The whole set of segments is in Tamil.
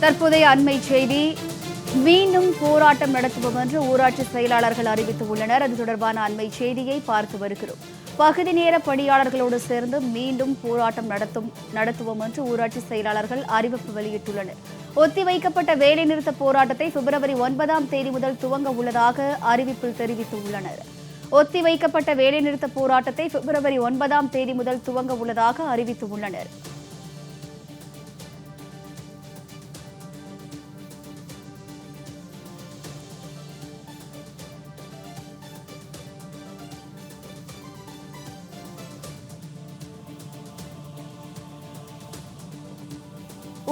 தற்போதைய அண்மை செய்தி, மீண்டும் போராட்டம் நடத்துவோம் என்று ஊராட்சி செயலாளர்கள் அறிவித்துள்ளனர். அது தொடர்பான அண்மை செய்தியை பார்த்து வருகிறோம். பகுதி நேர பணியாளர்களோடு சேர்ந்து மீண்டும் போராட்டம் நடத்துவோம் என்று ஊராட்சி செயலாளர்கள் அறிவிப்பு வெளியிட்டுள்ளனர். ஒத்திவைக்கப்பட்ட வேலைநிறுத்த போராட்டத்தை பிப்ரவரி 9ஆம் தேதி முதல் துவங்க உள்ளதாக அறிவிப்பில் தெரிவித்துள்ளனர். ஒத்திவைக்கப்பட்ட வேலைநிறுத்த போராட்டத்தை பிப்ரவரி 9ஆம் தேதி முதல் துவங்க உள்ளதாக அறிவித்துள்ளனர்.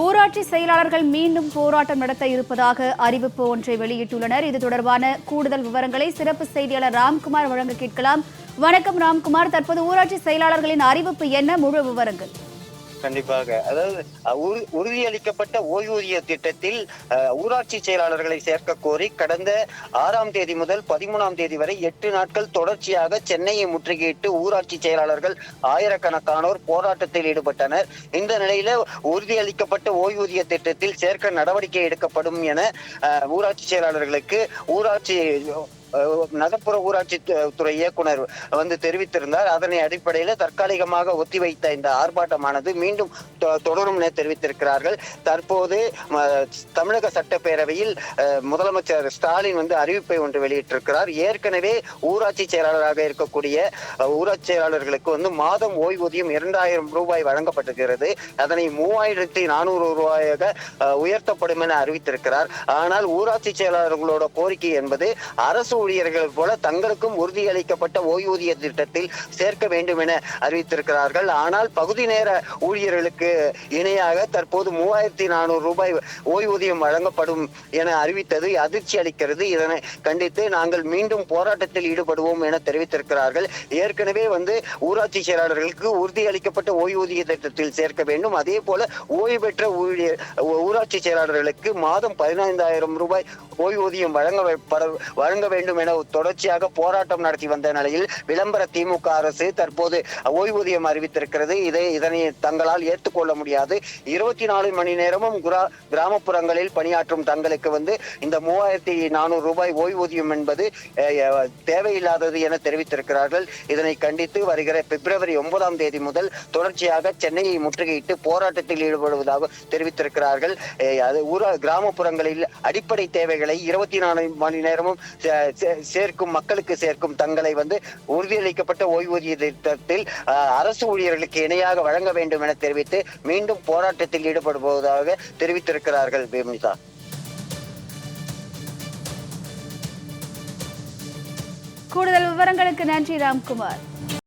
ஊராட்சி செயலாளர்கள் மீண்டும் போராட்டம் நடத்த இருப்பதாக அறிவிப்பு ஒன்றை வெளியிட்டுள்ளனர். இது தொடர்பான கூடுதல் விவரங்களை சிறப்பு செய்தியாளர் ராம்குமார் வழங்க கேட்கலாம். வணக்கம் ராம்குமார், தற்போது ஊராட்சி செயலாளர்களின் அறிவிப்பு என்ன, முழு விவரங்கள்? கண்டிப்பாக. அதாவது உறுதியளிக்கப்பட்ட ஓய்வூதிய திட்டத்தில் ஊராட்சி செயலாளர்களை சேர்க்க கோரி கடந்த 6ஆம் தேதி முதல் 13ஆம் தேதி வரை 8 நாட்கள் தொடர்ச்சியாக சென்னையை முற்றுகையிட்டு ஊராட்சி செயலாளர்கள் ஆயிரக்கணக்கானோர் போராட்டத்தில் ஈடுபட்டனர். இந்த நிலையில உறுதியளிக்கப்பட்ட ஓய்வூதிய திட்டத்தில் சேர்க்க நடவடிக்கை எடுக்கப்படும் என ஊராட்சி செயலாளர்களுக்கு ஊராட்சி நகர்ப்புற ஊராட்சி துறை இயக்குனர் தெரிவித்திருந்தார். அதனை அடிப்படையில் தற்காலிகமாக ஒத்திவைத்த இந்த ஆர்ப்பாட்டமானது மீண்டும் தொடரும் என தெரிவித்திருக்கிறார்கள். தற்போது தமிழக சட்டப்பேரவையில் முதலமைச்சர் ஸ்டாலின் அறிவிப்பை ஒன்று வெளியிட்டிருக்கிறார். ஏற்கனவே ஊராட்சி செயலாளராக இருக்கக்கூடிய ஊராட்சி செயலாளர்களுக்கு மாதம் ஓய்வூதியம் 2000 ரூபாய் வழங்கப்பட்டிருக்கிறது. அதனை 3400 ரூபாயாக உயர்த்தப்படும் என அறிவித்திருக்கிறார். ஆனால் ஊராட்சி செயலாளர்களோட கோரிக்கை என்பது அரசு ஊழியர்கள் போல தங்களுக்கும் உறுதியளிக்கப்பட்ட ஓய்வூதிய திட்டத்தில் சேர்க்க வேண்டும் என அறிவித்திருக்கிறார்கள். ஆனால் பகுதி நேர ஊழியர்களுக்கு இணையாக தற்போது 3400 ரூபாய் ஓய்வூதியம் வழங்கப்படும் என அறிவித்தது அதிர்ச்சி அளிக்கிறது. இதனை கண்டித்து நாங்கள் மீண்டும் போராட்டத்தில் ஈடுபடுவோம் என தெரிவித்திருக்கிறார்கள். ஏற்கனவே ஊராட்சி செயலாளர்களுக்கு உறுதியளிக்கப்பட்ட ஓய்வூதிய திட்டத்தில் சேர்க்க வேண்டும். அதே போல ஓய்வு பெற்ற ஊராட்சி செயலாளர்களுக்கு மாதம் 15000 ரூபாய் ஓய்வூதியம் வழங்க வேண்டும் என தொடர்ச்சியாக போராட்டம் நடத்தி வந்த நிலையில் விளம்பர திமுக அரசு தற்போது ஓய்வூதியம் அறிவித்திருக்கிறது. இதனை தங்களால் ஏற்றுக்கொள்ள முடியாது. 24 மணி நேரமும் கிராமப்புறங்களில் பணியாற்றும் தங்களுக்கு இந்த 3400 ரூபாய் ஓய்வூதியம் என்பது தேவையில்லாதது என தெரிவித்திருக்கிறார்கள். இதனை கண்டித்து வருகிற பிப்ரவரி 9ஆம் தேதி முதல் தொடர்ச்சியாக சென்னையை முற்றுகையிட்டு போராட்டத்தில் ஈடுபடுவதாக தெரிவித்திருக்கிறார்கள். கிராமப்புறங்களில் அடிப்படை தேவைகளை 24 மணி நேரமும் மக்களுக்கு சேர்க்கும் தங்களை உறுதியளிக்கப்பட்ட ஓய்வூதிய திட்டத்தில் அரசு ஊழியர்களுக்கு இணையாக வழங்க வேண்டும் என தெரிவித்து மீண்டும் போராட்டத்தில் ஈடுபடுவதாக தெரிவித்திருக்கிறார்கள். பேமிதா, கூடுதல் விவரங்களுக்கு நன்றி ராம்குமார்.